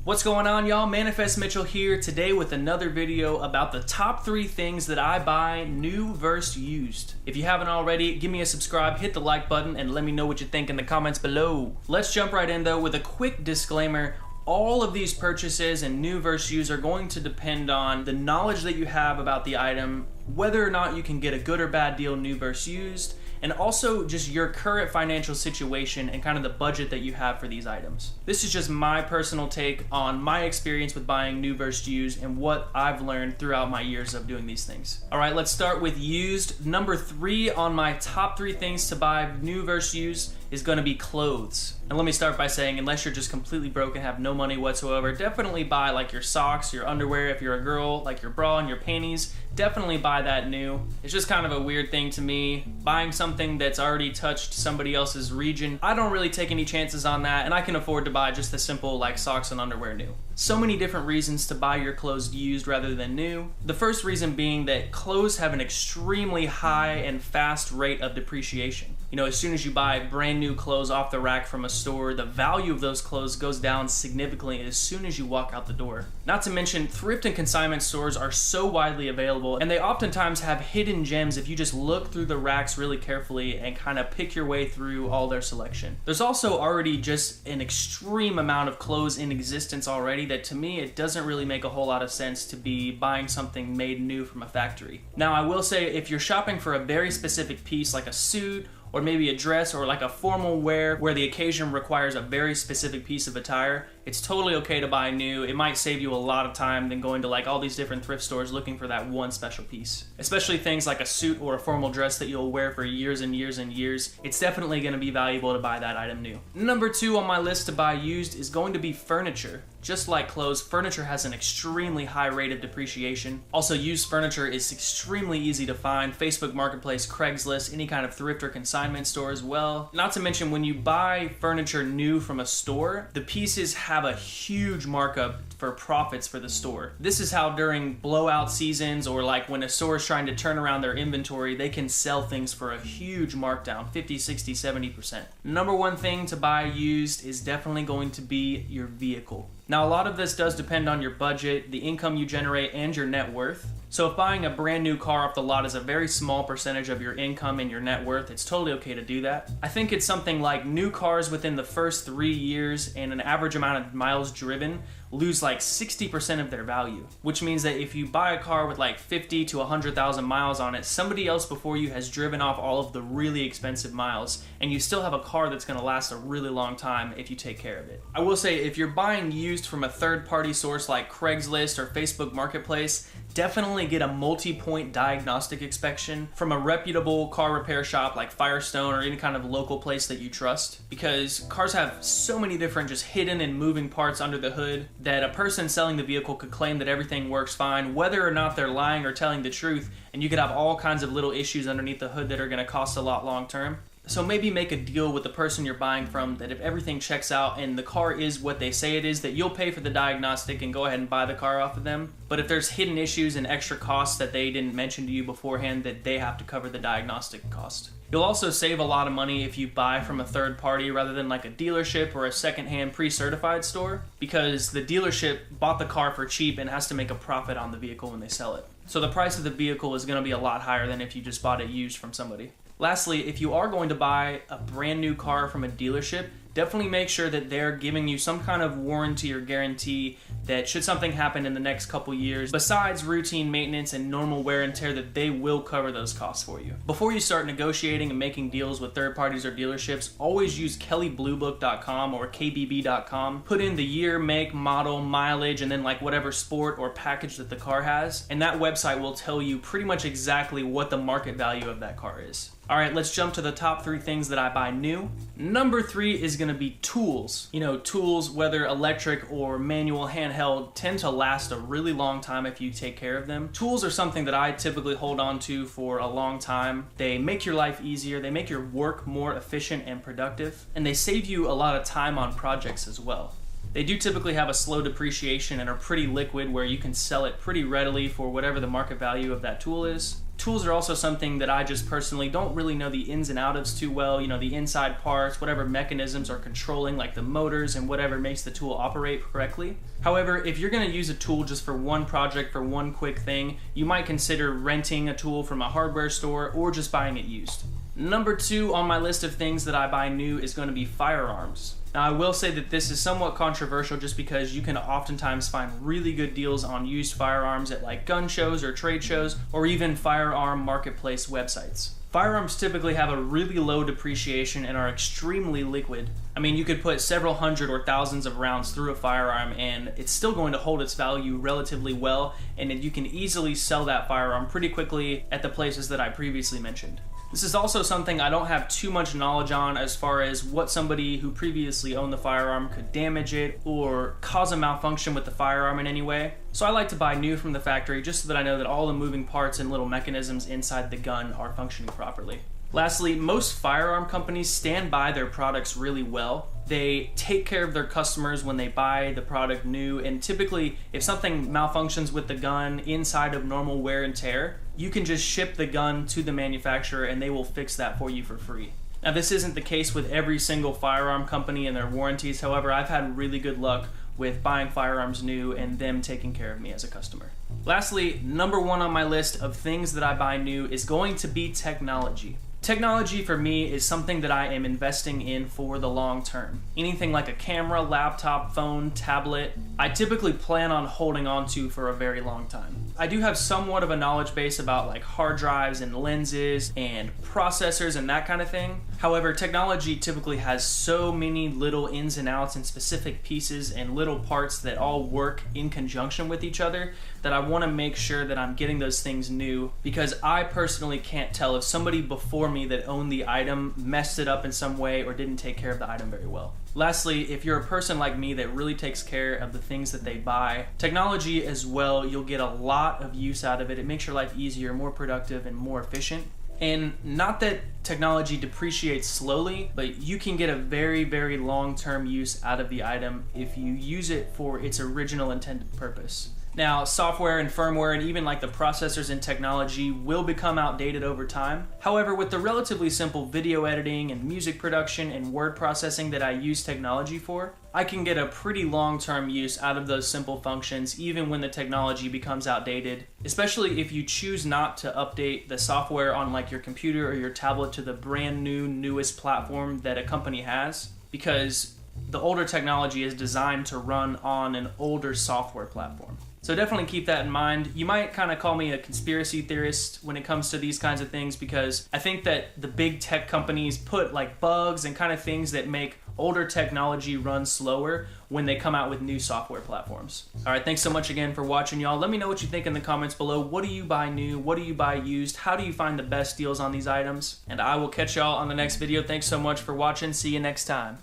What's going on, y'all? Manifest Mitchell here today with another video about the top 3 things that I buy new versus used. If you haven't already, give me a subscribe, hit the like button, and let me know what you think in the comments below. Let's jump right in though with a quick disclaimer. All of these purchases and new versus used are going to depend on the knowledge that you have about the item, whether or not you can get a good or bad deal new versus used, and also just your current financial situation and kind of the budget that you have for these items. This is just my personal take on my experience with buying new versus used and what I've learned throughout my years of doing these things. All right, let's start with used. Number 3 on my top 3 things to buy new versus used is gonna be clothes. And let me start by saying, unless you're just completely broke and have no money whatsoever, definitely buy like your socks, your underwear. If you're a girl, like your bra and your panties, definitely buy that new. It's just kind of a weird thing to me, buying something that's already touched somebody else's region. I don't really take any chances on that, and I can afford to buy just the simple like socks and underwear new. So many different reasons to buy your clothes used rather than new. The first reason being that clothes have an extremely high and fast rate of depreciation. You know, as soon as you buy brand new clothes off the rack from a store, the value of those clothes goes down significantly as soon as you walk out the door. Not to mention, thrift and consignment stores are so widely available, and they oftentimes have hidden gems if you just look through the racks really carefully and kind of pick your way through all their selection. There's also already just an extreme amount of clothes in existence already that to me, it doesn't really make a whole lot of sense to be buying something made new from a factory. Now, I will say, if you're shopping for a very specific piece like a suit, or maybe a dress, or like a formal wear where the occasion requires a very specific piece of attire, it's totally okay to buy new. It might save you a lot of time than going to like all these different thrift stores looking for that one special piece. Especially things like a suit or a formal dress that you'll wear for years and years and years. It's definitely gonna be valuable to buy that item new. Number 2 on my list to buy used is going to be furniture. Just like clothes, furniture has an extremely high rate of depreciation. Also, used furniture is extremely easy to find. Facebook Marketplace, Craigslist, any kind of thrift or consignment store as well. Not to mention, when you buy furniture new from a store, the pieces have a huge markup for profits for the store. This is how during blowout seasons, or like when a store is trying to turn around their inventory, they can sell things for a huge markdown, 50, 60, 70%. Number 1 thing to buy used is definitely going to be your vehicle. Now, a lot of this does depend on your budget, the income you generate, and your net worth. So if buying a brand new car off the lot is a very small percentage of your income and your net worth, it's totally okay to do that. I think it's something like new cars within the first 3 years and an average amount of miles driven lose like 60% of their value, which means that if you buy a car with like 50 to 100,000 miles on it, somebody else before you has driven off all of the really expensive miles, and you still have a car that's gonna last a really long time if you take care of it. I will say, if you're buying used from a third-party source like Craigslist or Facebook Marketplace, definitely get a multi-point diagnostic inspection from a reputable car repair shop like Firestone or any kind of local place that you trust, because cars have so many different just hidden and moving parts under the hood that a person selling the vehicle could claim that everything works fine, whether or not they're lying or telling the truth, and you could have all kinds of little issues underneath the hood that are going to cost a lot long term. So maybe make a deal with the person you're buying from that if everything checks out and the car is what they say it is, that you'll pay for the diagnostic and go ahead and buy the car off of them. But if there's hidden issues and extra costs that they didn't mention to you beforehand, that they have to cover the diagnostic cost. You'll also save a lot of money if you buy from a third party rather than like a dealership or a secondhand pre-certified store, because the dealership bought the car for cheap and has to make a profit on the vehicle when they sell it. So the price of the vehicle is going to be a lot higher than if you just bought it used from somebody. Lastly, if you are going to buy a brand new car from a dealership, definitely make sure that they're giving you some kind of warranty or guarantee that should something happen in the next couple years, besides routine maintenance and normal wear and tear, that they will cover those costs for you. Before you start negotiating and making deals with third parties or dealerships, always use kellybluebook.com or kbb.com. Put in the year, make, model, mileage, and then like whatever sport or package that the car has, and that website will tell you pretty much exactly what the market value of that car is. All right, let's jump to the top 3 things that I buy new. Number 3 is gonna be tools. You know, tools, whether electric or manual, handheld, tend to last a really long time if you take care of them. Tools are something that I typically hold on to for a long time. They make your life easier, they make your work more efficient and productive, and they save you a lot of time on projects as well. They do typically have a slow depreciation and are pretty liquid, where you can sell it pretty readily for whatever the market value of that tool is. Tools are also something that I just personally don't really know the ins and outs too well, you know, the inside parts, whatever mechanisms are controlling like the motors and whatever makes the tool operate correctly. However, if you're going to use a tool just for one project, for one quick thing, you might consider renting a tool from a hardware store or just buying it used. Number 2 on my list of things that I buy new is going to be firearms. Now, I will say that this is somewhat controversial just because you can oftentimes find really good deals on used firearms at like gun shows or trade shows or even firearm marketplace websites. Firearms typically have a really low depreciation and are extremely liquid. I mean, you could put several hundred or thousands of rounds through a firearm and it's still going to hold its value relatively well, and you can easily sell that firearm pretty quickly at the places that I previously mentioned. This is also something I don't have too much knowledge on as far as what somebody who previously owned the firearm could damage it or cause a malfunction with the firearm in any way. So I like to buy new from the factory just so that I know that all the moving parts and little mechanisms inside the gun are functioning properly. Lastly, most firearm companies stand by their products really well. They take care of their customers when they buy the product new, and typically if something malfunctions with the gun inside of normal wear and tear, you can just ship the gun to the manufacturer and they will fix that for you for free. Now, this isn't the case with every single firearm company and their warranties. However, I've had really good luck with buying firearms new and them taking care of me as a customer. Lastly, number 1 on my list of things that I buy new is going to be technology. Technology for me is something that I am investing in for the long term. Anything like a camera, laptop, phone, tablet, I typically plan on holding on to for a very long time. I do have somewhat of a knowledge base about like hard drives and lenses and processors and that kind of thing. However, technology typically has so many little ins and outs and specific pieces and little parts that all work in conjunction with each other that I want to make sure that I'm getting those things new, because I personally can't tell if somebody before me that owned the item messed it up in some way or didn't take care of the item very well. Lastly, if you're a person like me that really takes care of the things that they buy, technology as well, you'll get a lot of use out of it. It makes your life easier, more productive, and more efficient. And not that technology depreciates slowly, but you can get a very, very long-term use out of the item if you use it for its original intended purpose. Now, software and firmware and even like the processors and technology will become outdated over time. However, with the relatively simple video editing and music production and word processing that I use technology for, I can get a pretty long-term use out of those simple functions even when the technology becomes outdated, especially if you choose not to update the software on like your computer or your tablet to the brand new, newest platform that a company has, because the older technology is designed to run on an older software platform. So definitely keep that in mind. You might kind of call me a conspiracy theorist when it comes to these kinds of things, because I think that the big tech companies put like bugs and kind of things that make older technology run slower when they come out with new software platforms. All right, thanks so much again for watching, y'all. Let me know what you think in the comments below. What do you buy new? What do you buy used? How do you find the best deals on these items? And I will catch y'all on the next video. Thanks so much for watching. See you next time.